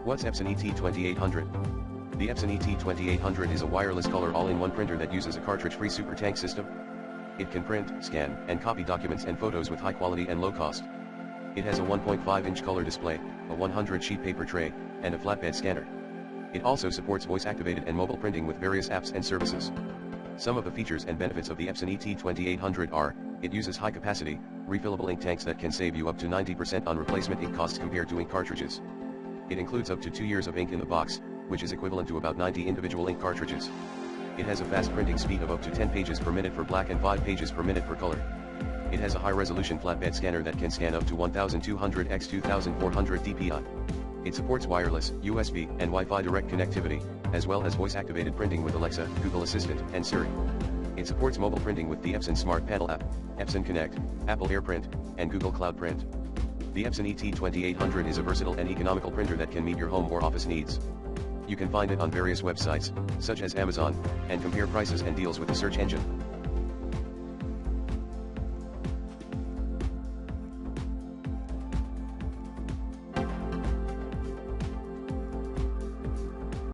What's Epson ET-2800? The Epson ET-2800 is a wireless color all-in-one printer that uses a cartridge-free super tank system. It can print, scan, and copy documents and photos with high quality and low cost. It has a 1.5-inch color display, a 100-sheet paper tray, and a flatbed scanner. It also supports voice-activated and mobile printing with various apps and services. Some of the features and benefits of the Epson ET-2800 are, it uses high-capacity, refillable ink tanks that can save you up to 90% on replacement ink costs compared to ink cartridges. It includes up to 2 years of ink in the box, which is equivalent to about 90 individual ink cartridges. It has a fast printing speed of up to 10 pages per minute for black and 5 pages per minute for color. It has a high-resolution flatbed scanner that can scan up to 1200 x 2400 dpi. It supports wireless, USB, and Wi-Fi direct connectivity, as well as voice-activated printing with Alexa, Google Assistant, and Siri. It supports mobile printing with the Epson Smart Panel app, Epson Connect, Apple AirPrint, and Google Cloud Print. The Epson ET-2800 is a versatile and economical printer that can meet your home or office needs. You can find it on various websites, such as Amazon, and compare prices and deals with the search engine.